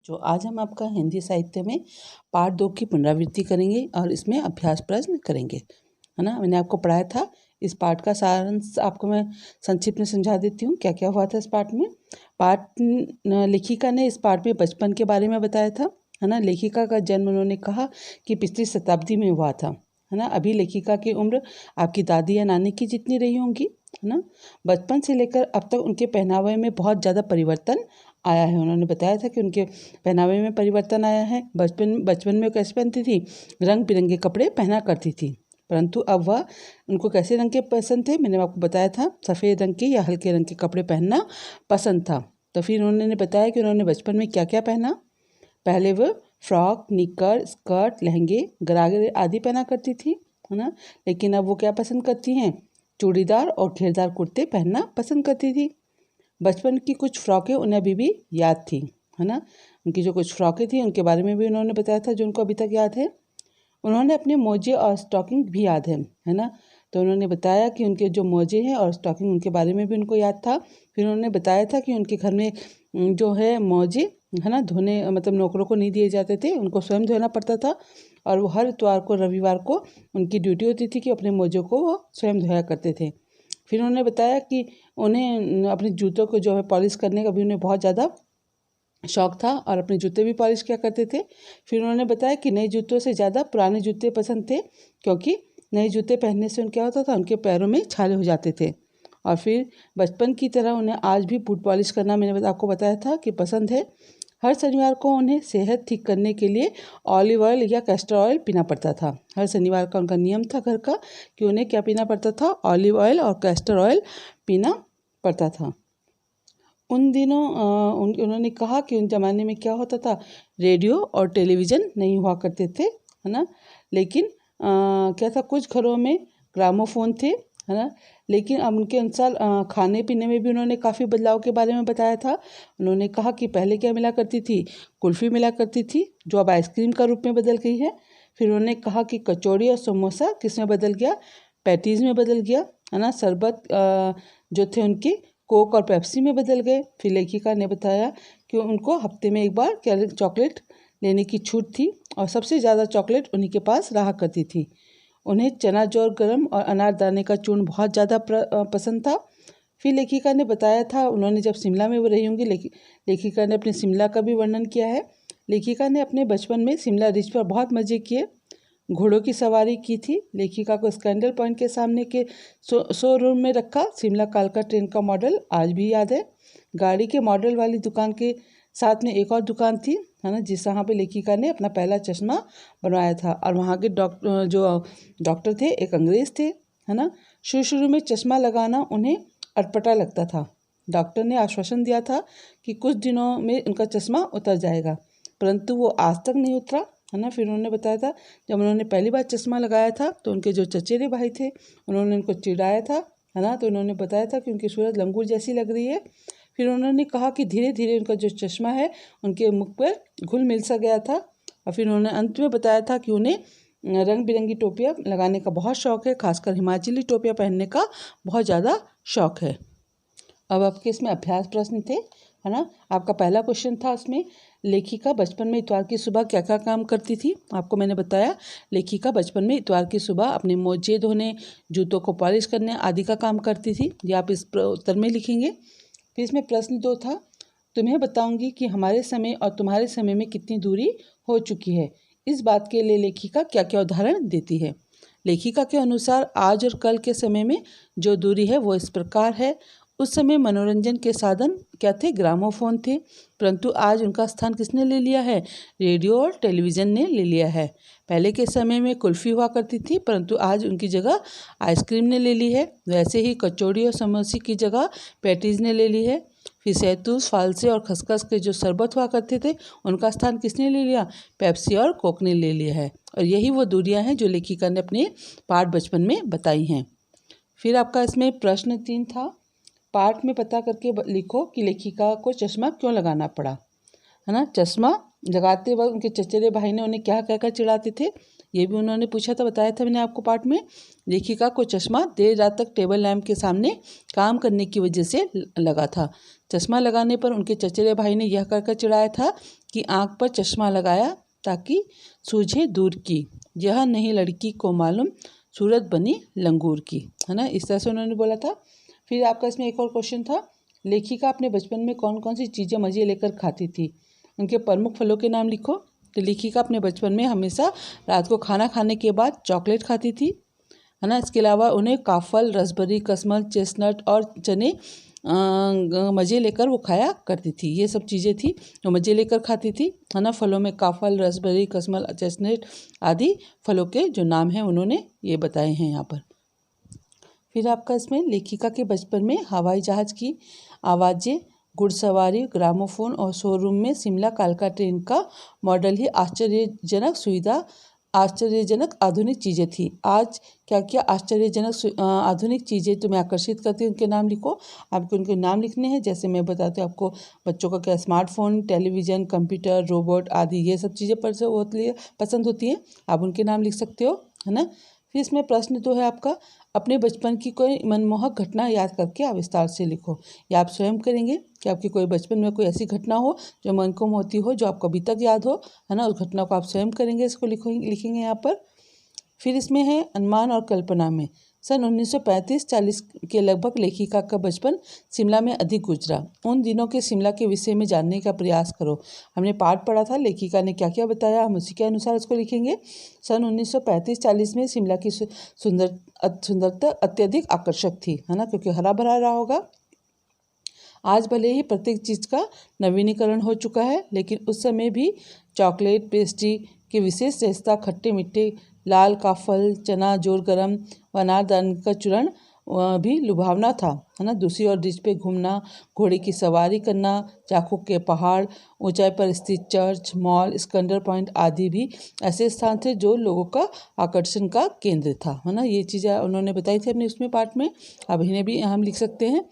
बच्चों, आज हम आपका हिंदी साहित्य में पाठ 2 की पुनरावृत्ति करेंगे और इसमें अभ्यास प्रश्न करेंगे, है ना। मैंने आपको पढ़ाया था। इस पाठ का सारांश आपको मैं संक्षिप्त में समझा देती हूँ क्या क्या हुआ था इस पाठ में। लेखिका ने इस पाठ में बचपन के बारे में बताया था, है ना। लेखिका का जन्म उन्होंने कहा कि पिछली शताब्दी में हुआ था, है ना। अभी लेखिका की उम्र आपकी दादी या नानी की जितनी रही होंगी, है ना। बचपन से लेकर अब तक उनके पहनावे में बहुत ज़्यादा परिवर्तन आया है। उन्होंने बताया था कि उनके पहनावे में परिवर्तन आया है। बचपन में वो कैसे पहनती थी, रंग बिरंगे कपड़े पहना करती थी, परंतु अब वह उनको कैसे रंग के पसंद थे, मैंने आपको बताया था सफ़ेद रंग के या हल्के रंग के कपड़े पहनना पसंद था। तो फिर उन्होंने बताया कि उन्होंने बचपन में क्या क्या पहना। पहले वह फ्रॉक, निकर, स्कर्ट, लहंगे, गरारे आदि पहना करती थी, है ना। लेकिन अब वो क्या पसंद करती हैं, चूड़ीदार और घेरदार कुर्ते पहनना पसंद करती थी। बचपन की कुछ फ्रॉकें उन्हें अभी भी याद थी, है ना। उनकी जो कुछ फ्रॉकें थी उनके बारे में भी उन्होंने बताया था जो उनको अभी तक याद है। उन्होंने अपने मोजे और स्टॉकिंग भी याद है ना। तो उन्होंने बताया कि उनके जो मोजे हैं और स्टॉकिंग उनके बारे में भी उनको याद था। फिर उन्होंने बताया था कि उनके घर में जो है मोजे, है ना, धोने मतलब नौकरों को नहीं दिए जाते थे, उनको स्वयं धोना पड़ता था। और वो हर इतवार को, रविवार को उनकी ड्यूटी होती थी कि अपने मोजों को वो स्वयं धोया करते थे। फिर उन्होंने बताया कि उन्हें अपने जूतों को जो है पॉलिश करने का भी उन्हें बहुत ज़्यादा शौक़ था और अपने जूते भी पॉलिश किया करते थे। फिर उन्होंने बताया कि नए जूतों से ज़्यादा पुराने जूते पसंद थे, क्योंकि नए जूते पहनने से क्या होता था, उनके पैरों में छाले हो जाते थे। और फिर बचपन की तरह उन्हें आज भी बूट पॉलिश करना, मैंने आपको बताया था कि पसंद है। हर शनिवार को उन्हें सेहत ठीक करने के लिए ऑलिव ऑयल या कैस्टर ऑयल पीना पड़ता था। हर शनिवार का उनका नियम था घर का कि उन्हें क्या पीना पड़ता था, ऑलिव ऑयल और कैस्टर ऑयल पीना पड़ता था। उन दिनों उन्होंने कहा कि उन ज़माने में क्या होता था, रेडियो और टेलीविज़न नहीं हुआ करते थे, है ना। लेकिन क्या था, कुछ घरों में ग्रामोफोन थे, है ना। लेकिन अब उनके अनुसार खाने पीने में भी उन्होंने काफ़ी बदलाव के बारे में बताया था। उन्होंने कहा कि पहले क्या मिला करती थी, कुल्फ़ी मिला करती थी, जो अब आइसक्रीम का रूप में बदल गई है। फिर उन्होंने कहा कि कचौड़ी और समोसा किस में बदल गया, पैटीज़ में बदल गया, है ना। शरबत जो थे उनके कोक और पेप्सी में बदल गए। फिर लेखिका ने बताया कि उनको हफ्ते में एक बार क्या चॉकलेट लेने की छूट थी और सबसे ज़्यादा चॉकलेट उन्हीं के पास रहा करती थी। उन्हें चना जोर गरम और अनारदाने का चूर्ण बहुत ज़्यादा पसंद था। फिर लेखिका ने बताया था उन्होंने जब शिमला में वो रही होंगी, लेखिका ने अपने शिमला का भी वर्णन किया है। लेखिका ने अपने बचपन में शिमला रिज पर बहुत मज़े किए, घोड़ों की सवारी की थी। लेखिका को स्कैंडल पॉइंट के सामने के शोरूम में रखा शिमला कालका ट्रेन का मॉडल आज भी याद है। गाड़ी के मॉडल वाली दुकान के साथ में एक और दुकान थी, है ना, जहाँ पे लेखिका ने अपना पहला चश्मा बनवाया था। और वहाँ के डॉक्टर थे, एक अंग्रेज़ थे, है ना। शुरू में चश्मा लगाना उन्हें अटपटा लगता था। डॉक्टर ने आश्वासन दिया था कि कुछ दिनों में उनका चश्मा उतर जाएगा, परंतु वो आज तक नहीं उतरा, है ना। फिर उन्होंने बताया था जब उन्होंने पहली बार चश्मा लगाया था तो उनके जो चचेरे भाई थे उन्होंने उनको चिढ़ाया था, है ना। तो उन्होंने बताया था कि उनकी सूरत लंगूर जैसी लग रही है। फिर उन्होंने कहा कि धीरे धीरे उनका जो चश्मा है उनके मुख पर घुल मिल सा गया था। और फिर उन्होंने अंत में बताया था कि उन्हें रंग बिरंगी टोपियाँ लगाने का बहुत शौक़ है, खासकर हिमाचली टोपियाँ पहनने का बहुत ज़्यादा शौक़ है। अब आपके इसमें अभ्यास प्रश्न थे, है ना। आपका पहला क्वेश्चन था उसमें, लेखिका बचपन में इतवार की सुबह क्या क्या काम करती थी। आपको मैंने बताया लेखिका बचपन में इतवार की सुबह अपने मोजे धोने, जूतों को पॉलिश करने आदि का काम करती थी। ये आप इस उत्तर में लिखेंगे। फिर इसमें प्रश्न 2 था, तुम्हें बताऊंगी कि हमारे समय और तुम्हारे समय में कितनी दूरी हो चुकी है। इस बात के लिए लेखिका क्या क्या उदाहरण देती है। लेखिका के अनुसार आज और कल के समय में जो दूरी है वो इस प्रकार है। उस समय मनोरंजन के साधन क्या थे, ग्रामोफोन थे, परंतु आज उनका स्थान किसने ले लिया है, रेडियो और टेलीविज़न ने ले लिया है। पहले के समय में कुल्फ़ी हुआ करती थी, परंतु आज उनकी जगह आइसक्रीम ने ले ली है। वैसे ही कचौड़ी और समोसे की जगह पैटीज़ ने ले ली है। फिर सैतूस, फालसे और खसखस के जो शरबत हुआ करते थे उनका स्थान किसने ले लिया, पेप्सी और कोक ने ले लिया है। और यही वो दूरियां हैं जो लेखिका ने अपने पाठ बचपन में बताई हैं। फिर आपका इसमें प्रश्न 3 था, पाठ में पता करके लिखो कि लेखिका को चश्मा क्यों लगाना पड़ा, है ना। चश्मा लगाते वक्त उनके चचेरे भाई ने उन्हें क्या कहकर चिढ़ाते थे, ये भी उन्होंने पूछा था, बताया था मैंने आपको पाठ में। लेखिका को चश्मा देर रात तक टेबल लैंप के सामने काम करने की वजह से लगा था। चश्मा लगाने पर उनके चचेरे भाई ने यह कहकर चिढ़ाया था कि आँख पर चश्मा लगाया ताकि सूझे दूर की, यह नहीं लड़की को मालूम सूरत बनी लंगूर की, है ना। इस तरह से उन्होंने बोला था। फिर आपका इसमें एक और क्वेश्चन था, लेखिका अपने बचपन में कौन कौन सी चीज़ें मज़े लेकर खाती थी, उनके प्रमुख फलों के नाम लिखो। तो लेखिका अपने बचपन में हमेशा रात को खाना खाने के बाद चॉकलेट खाती थी, है ना। इसके अलावा उन्हें काफल, रसबेरी, कस्मल, चेस्टनट और चने मज़े लेकर वो खाया करती थी। ये सब चीज़ें थी जो मज़े लेकर खाती थी, है ना। फलों में काफल, रसबेरी, कस्मल, चेस्टनट आदि फलों के जो नाम हैं उन्होंने ये बताए हैं यहाँ पर। फिर आपका इसमें लेखिका के बचपन में हवाई जहाज़ की आवाज़ें, घुड़सवारी, ग्रामोफोन और शोरूम में शिमला कालका ट्रेन का मॉडल ही आश्चर्यजनक आधुनिक चीज़ें थी। आज क्या क्या आश्चर्यजनक आधुनिक चीज़ें तुम्हें आकर्षित करती हैं, उनके नाम लिखो। आपको उनके नाम लिखने हैं। जैसे मैं बताती हूँ आपको, बच्चों का क्या स्मार्टफोन, टेलीविज़न, कंप्यूटर, रोबोट आदि ये सब चीज़ें पसंद होती हैं। आप उनके नाम लिख सकते हो, है ना। फिर इसमें प्रश्न तो है आपका, अपने बचपन की कोई मनमोहक घटना याद करके आप विस्तार से लिखो। या आप स्वयं करेंगे कि आपकी कोई बचपन में कोई ऐसी घटना हो जो मन को मोहती हो, जो आपको अभी तक याद हो, है ना। उस घटना को आप स्वयं करेंगे, इसको लिखेंगे यहाँ पर। फिर इसमें है अनुमान और कल्पना में। सन 1935-40 के लगभग लेखिका का बचपन शिमला में अधिक गुजरा। उन दिनों के शिमला के विषय में जानने का प्रयास करो। हमने पाठ पढ़ा था, लेखिका ने क्या क्या बताया, हम उसी के अनुसार उसको लिखेंगे। सन 1935-40 में शिमला की सुंदरता अत्यधिक आकर्षक थी, है ना, क्योंकि हरा भरा रहा होगा। आज भले ही प्रत्येक चीज़ का नवीनीकरण हो चुका है, लेकिन उस समय भी चॉकलेट, पेस्ट्री की विशेष विशेषता, खट्टे मीठे लाल का फल, चना, जोर गरम व अनारदाने का चूर्ण भी लुभावना था, है ना। दूसरी ओर रिज पे घूमना, घोड़े की सवारी करना, चाकू के पहाड़, ऊंचाई पर स्थित चर्च, मॉल, स्कंदर पॉइंट आदि भी ऐसे स्थान थे जो लोगों का आकर्षण का केंद्र था, है ना। ये चीज़ें उन्होंने बताई थी अपने उसमें पाठ में, अब इन्हें भी हम लिख सकते हैं।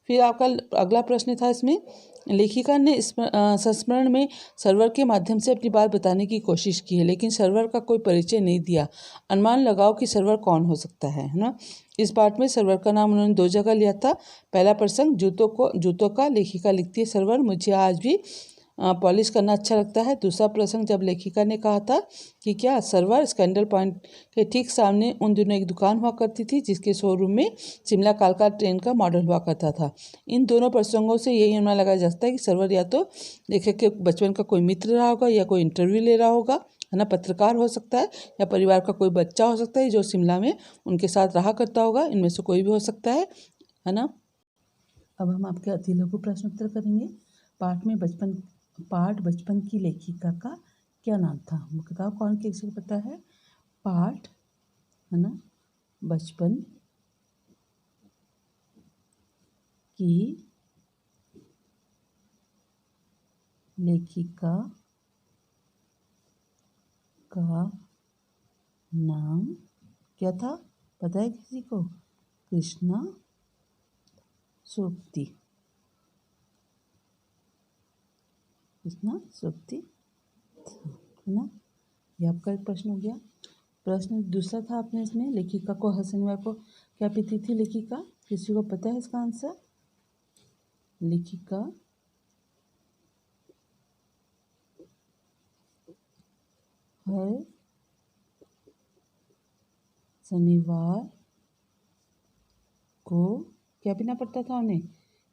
फिर आपका अगला प्रश्न था इसमें, लेखिका ने इस संस्मरण में सर्वर के माध्यम से अपनी बात बताने की कोशिश की है, लेकिन सर्वर का कोई परिचय नहीं दिया। अनुमान लगाओ कि सर्वर कौन हो सकता है ना। इस पाठ में सर्वर का नाम उन्होंने 2 जगह लिया था। पहला प्रसंग जूतों का, लेखिका लिखती है, सर्वर मुझे आज भी पॉलिश करना अच्छा लगता है। दूसरा प्रसंग जब लेखिका ने कहा था कि क्या सर्वर स्कैंडल पॉइंट के ठीक सामने उन दिनों एक दुकान हुआ करती थी जिसके शोरूम में शिमला कालका ट्रेन का मॉडल हुआ करता था। इन दोनों प्रसंगों से यही अनुमान लगाया जा सकता है कि सर्वर या तो लेखक के बचपन का कोई मित्र रहा होगा, या कोई इंटरव्यू ले रहा होगा, है ना, पत्रकार हो सकता है, या परिवार का कोई बच्चा हो सकता है जो शिमला में उनके साथ रहा करता होगा। इनमें से कोई भी हो सकता है ना। अब हम आपके अति लघु प्रश्न उत्तर करेंगे। पाठ बचपन की लेखिका का क्या नाम था, बताओ कौन किसी को पता है। पाठ, है ना, बचपन की लेखिका का नाम क्या था, पता है किसी को? कृष्णा सूक्ति, कृष्णा सूक्ति, है ना। ये आपका एक प्रश्न हो गया। प्रश्न दूसरा था आपने इसमें, लेखिका को हर शनिवार को क्या पीती थी लेखिका, किसी को पता है इसका आंसर? लेखिका हर शनिवार को क्या पीना पड़ता था उन्हें,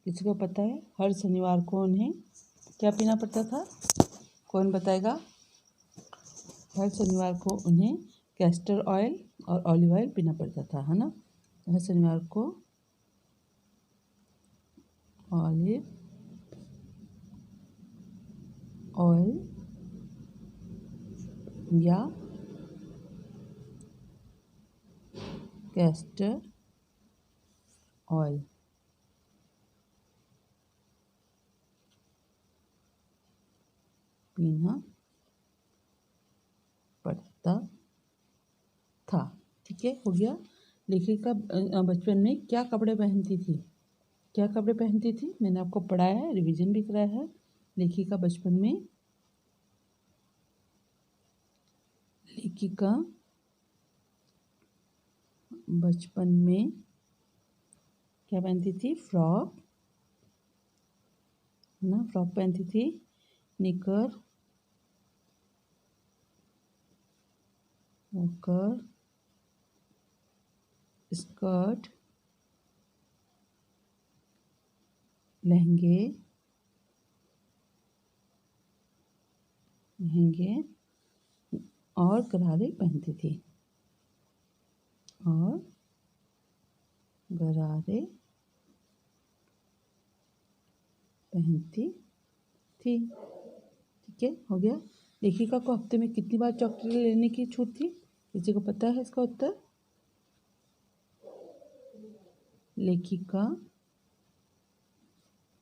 किसी को पता है? हर शनिवार को उन्हें क्या पीना पड़ता था, कौन बताएगा? हर शनिवार को उन्हें कैस्टर ऑयल और ऑलिव ऑयल पीना पड़ता था, है ना। हर शनिवार को ऑलिव ऑयल या कैस्टर ऑयल पीना पड़ता था। ठीक है, हो गया। लेखिका बचपन में क्या कपड़े पहनती थी, क्या कपड़े पहनती थी, मैंने आपको पढ़ाया है, रिवीजन भी कराया है। लेखिका बचपन में क्या पहनती थी, फ्रॉक, है ना, फ्रॉक पहनती थी, निकर होकर स्कर्ट, लहंगे और गरारे पहनती थी। और गरारे पहनती थी। ठीक है, हो गया। लेखिका को हफ्ते में कितनी बार चॉकलेट लेने की छूट थी? किसी को पता है इसका उत्तर? लेखिका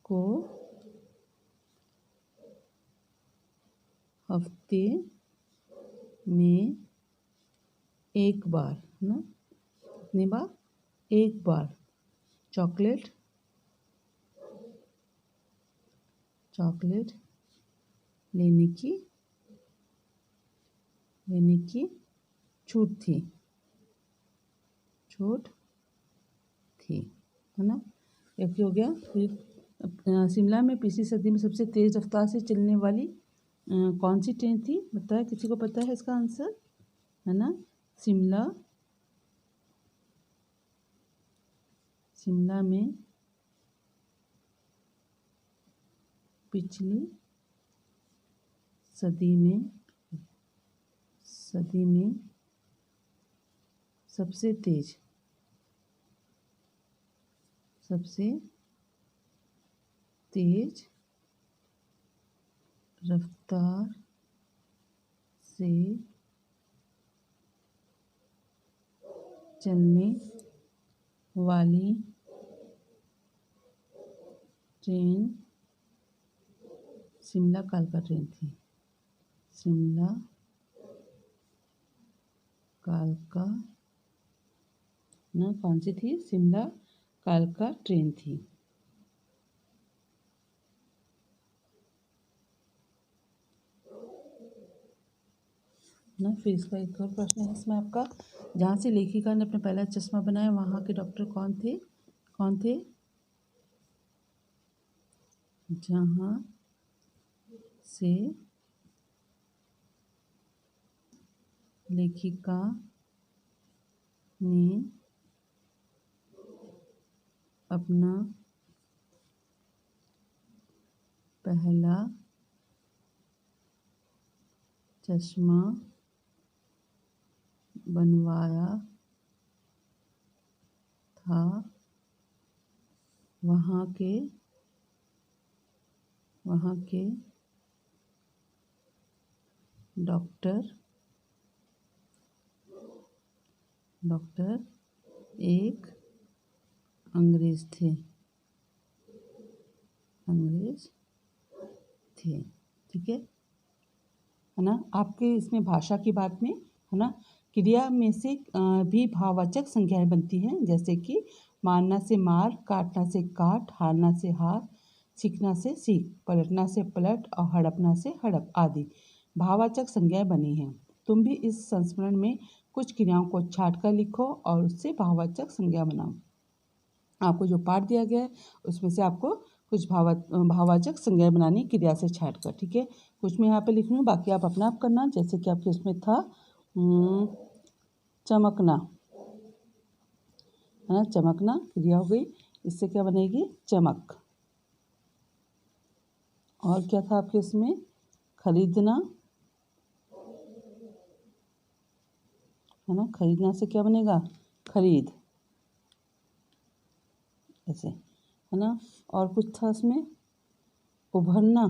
को हफ्ते में एक बार, है ना, कितनी बार? एक बार चॉकलेट लेने की छूट थी, है ना। एक हो गया। फिर शिमला में पिछली सदी में सबसे तेज रफ्तार से चलने वाली कौन सी ट्रेन थी? बताया, किसी को पता है इसका आंसर? है ना, शिमला में पिछली सदी में सबसे तेज रफ्तार से चलने वाली ट्रेन शिमला कालका ट्रेन थी। शिमला कालका ना, कौन सी थी? शिमला कालका ट्रेन थी। ना, फिर इसका एक और प्रश्न है इसमें आपका, जहाँ से लेखिका ने अपना पहला चश्मा बनाया वहाँ के डॉक्टर कौन थे? जहाँ से लेखिका ने अपना पहला चश्मा बनवाया था, वहाँ के डॉक्टर एक अंग्रेज थे। ठीक है ना। आपके इसमें भाषा की बात में, है ना, क्रिया में से भी भाववाचक संज्ञाएं बनती हैं, जैसे कि मारना से मार, काटना से काट, हारना से हार, सीखना से सीख, पलटना से पलट और हड़पना से हड़प आदि भाववाचक संज्ञाएं बनी हैं। तुम भी इस संस्मरण में कुछ क्रियाओं को छाट कर लिखो और उससे भाववाचक संज्ञा बनाओ। आपको जो पाठ दिया गया है उसमें से आपको कुछ भाववाचक संज्ञाएं बनानी क्रिया से छाट कर। ठीक है, कुछ मैं यहाँ पे लिख रही हूँ, बाकी आप अपना आप करना। जैसे कि आपके उसमें था चमकना, है ना, चमकना क्रिया हो गई, इससे क्या बनेगी? चमक। और क्या था आपके उसमें? खरीदना, है ना, खरीदना से क्या बनेगा? खरीद, ऐसे, है ना। और कुछ था उसमें? उभरना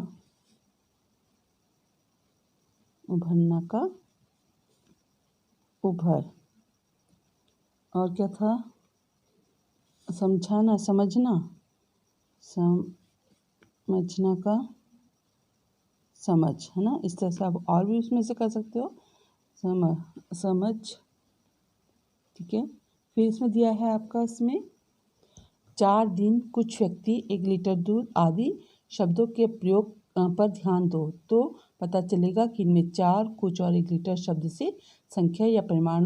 का उभर। और क्या था? समझना का समझ, है ना। इस तरह से आप और भी उसमें से कर सकते हो। समझ। ठीक है, फिर इसमें दिया है आपका, इसमें 4 दिन, कुछ व्यक्ति, 1 लीटर दूध आदि शब्दों के प्रयोग पर ध्यान दो तो पता चलेगा कि इनमें 4, कुछ और 1 लीटर शब्द से संख्या या परिमाण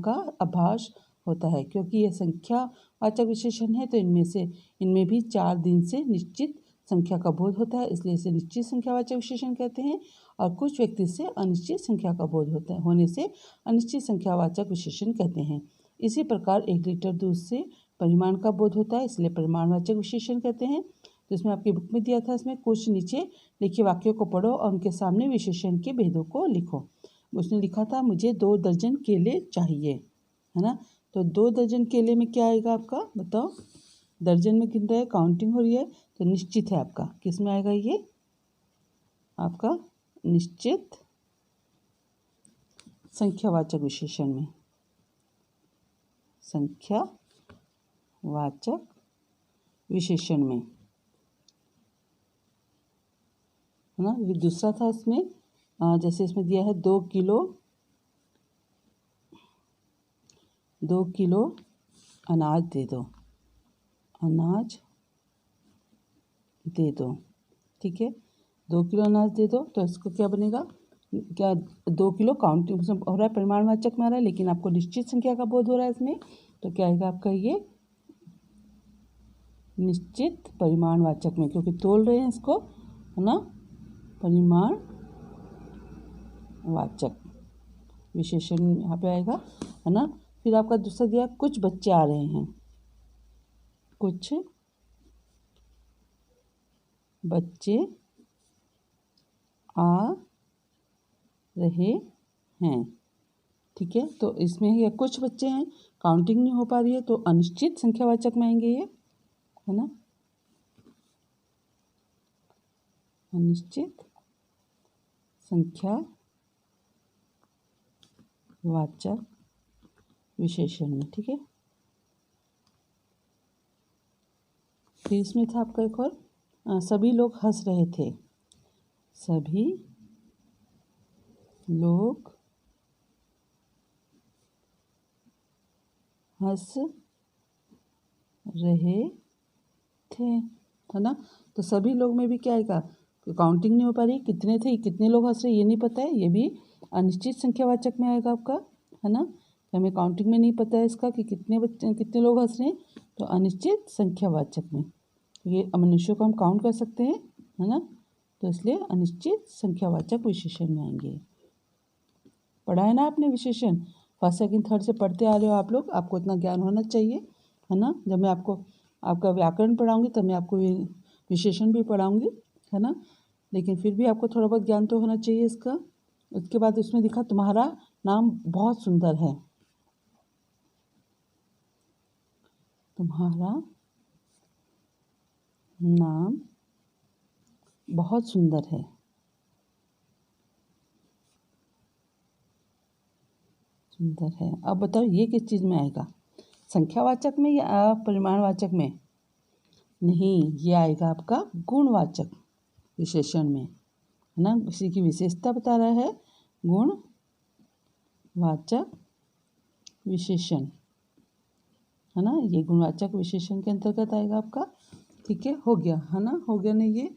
का आभास होता है। क्योंकि यह संख्यावाचक विशेषण है तो इनमें भी 4 दिन से निश्चित संख्या का बोध होता है, इसलिए इसे निश्चित संख्यावाचक विशेषण कहते हैं। और कुछ व्यक्ति से अनिश्चित संख्या का बोध होता है होने से अनिश्चित संख्यावाचक विशेषण कहते हैं। इसी प्रकार 1 लीटर दूध से परिमाण का बोध होता है, इसलिए परिमाणवाचक विशेषण कहते हैं। तो इसमें आपकी बुक में दिया था, इसमें कुछ नीचे लिखे वाक्यों को पढ़ो और उनके सामने विशेषण के भेदों को लिखो। उसने लिखा था मुझे 2 दर्जन केले चाहिए, है ना। तो 2 दर्जन केले में क्या आएगा आपका, बताओ। दर्जन में गिन रहा है, काउंटिंग हो रही है, तो निश्चित है आपका। किस में आएगा ये आपका, निश्चित संख्यावाचक विशेषण में, संख्यावाचक विशेषण में, है ना। ये दूसरा था इसमें, जैसे इसमें दिया है 2 किलो अनाज दे दो, अनाज दे दो, ठीक है। 2 किलो अनाज दे दो, तो इसको क्या बनेगा, क्या 2 किलो काउंटिंग हो रहा है, परिमाणवाचक में आ रहा है, लेकिन आपको निश्चित संख्या का बोध हो रहा है इसमें, तो क्या आएगा आपका ये निश्चित परिमाणवाचक में, क्योंकि तोल रहे हैं इसको, है ना। परिमाणवाचक विशेषण यहाँ पे आएगा, है ना। फिर आपका दूसरा दिया कुछ बच्चे आ रहे हैं, कुछ बच्चे आ रहे हैं, ठीक है। तो इसमें ये कुछ बच्चे हैं, काउंटिंग नहीं हो पा रही है, तो अनिश्चित संख्यावाचक में आएंगे ये, है ना। अनिश्चित संख्यावाचक विशेषण में, ठीक है। फिर इसमें था आपका एक और, सभी लोग हंस रहे थे, सभी लोग हंस रहे थे, है ना। तो सभी लोग में भी क्या आएगा, काउंटिंग नहीं हो पा रही, कितने थे, कितने लोग हंस रहे ये नहीं पता है, ये भी अनिश्चित संख्यावाचक में आएगा आपका, है ना। हमें काउंटिंग में नहीं पता है इसका कि कितने बच्चे, कितने लोग हंस रहे हैं, तो अनिश्चित संख्यावाचक में ये मनुष्यों को हम काउंट कर सकते हैं, है ना। तो इसलिए अनिश्चित संख्यावाचक विशेषण में आएंगे। पढ़ा है ना आपने विशेषण, फर्स्ट सेकंड थर्ड से पढ़ते आ रहे हो आप लोग, आपको इतना ज्ञान होना चाहिए, है ना। जब मैं आपको आपका व्याकरण पढ़ाऊंगी तब मैं आपको विशेषण भी पढ़ाऊंगी, है ना। लेकिन फिर भी आपको थोड़ा बहुत ज्ञान तो होना चाहिए इसका। उसके बाद उसमें लिखा तुम्हारा नाम बहुत सुंदर है, तुम्हारा नाम बहुत सुंदर है, सुंदर है। अब बताओ ये किस चीज़ में आएगा, संख्यावाचक में या परिमाणवाचक में, नहीं, ये आएगा आपका गुणवाचक विशेषण में, है ना। किसी की विशेषता बता रहा है, गुणवाचक विशेषण, है ना। ये गुणवाचक विशेषण के अंतर्गत आएगा आपका, ठीक है। हो गया, है ना, हो गया नहीं ये।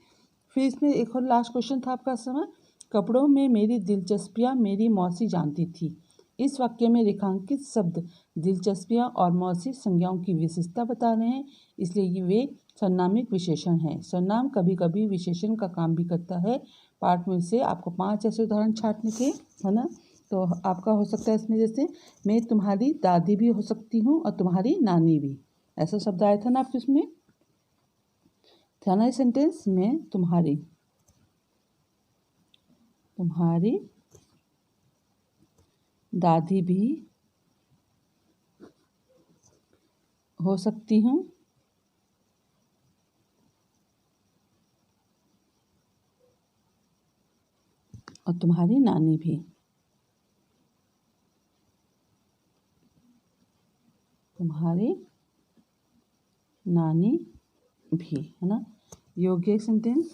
फिर इसमें एक और लास्ट क्वेश्चन था आपका समय, कपड़ों में मेरी दिलचस्पियाँ मेरी मौसी जानती थी। इस वाक्य में रेखांकित शब्द दिलचस्पियाँ और मौसी संज्ञाओं की विशेषता बता रहे हैं, इसलिए वे सर्वनामिक विशेषण हैं। सर्वनाम कभी कभी विशेषण का काम भी करता है। पाठ में से आपको 5 ऐसे उदाहरण छांटने के, है ना। तो आपका हो सकता है इसमें, जैसे मैं तुम्हारी दादी भी हो सकती हूँ और तुम्हारी नानी भी, ऐसा शब्द आया था ना आपके उसमें, था ना सेंटेंस में, तुम्हारी दादी भी हो सकती हूँ और तुम्हारी नानी भी, तुम्हारी नानी भी, है ना। योग्य सेंटेंस,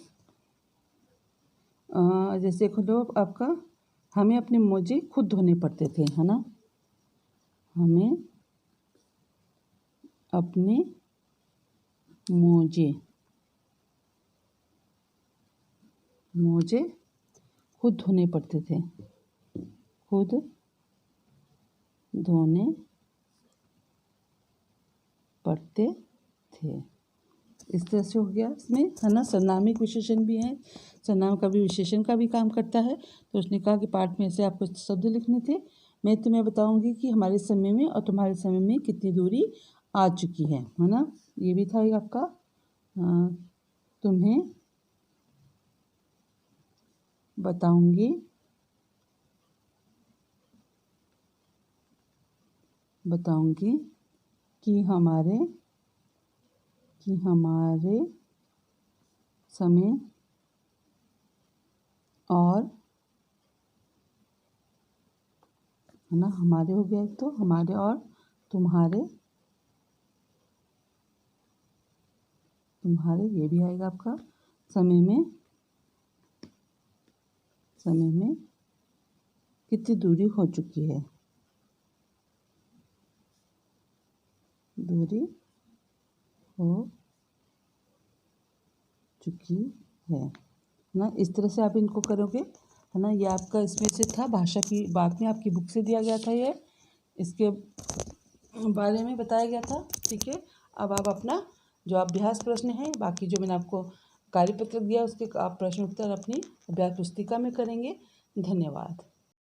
जैसे खोलो आपका, हमें अपने मोजे खुद धोने पड़ते थे, है ना। हमें अपने मोजे खुद धोने पड़ते थे, खुद धोने पड़ते थे, इस तरह से हो गया इसमें, है ना। सर्वनामिक विशेषण भी है, सर्वनाम का भी विशेषण का भी काम करता है। तो उसने कहा कि पाठ में से आपको शब्द लिखने थे, मैं तुम्हें बताऊंगी कि हमारे समय में और तुम्हारे समय में कितनी दूरी आ चुकी है ना। ये भी था आपका तुम्हें बताऊंगी कि हमारे समय और, है ना, हमारे हो गया एक, तो हमारे और तुम्हारे ये भी आएगा आपका समय में कितनी दूरी हो चुकी है, दूरी हो चुकी है ना। इस तरह से आप इनको करोगे, है ना। ये आपका इसमें से था, भाषा की बात में आपकी बुक से दिया गया था, ये इसके बारे में बताया गया था। ठीक है, अब आप अपना जो अभ्यास प्रश्न है, बाकी जो मैंने आपको कार्यपत्र दिया उसके आप प्रश्न उत्तर अपनी अभ्यास पुस्तिका में करेंगे। धन्यवाद।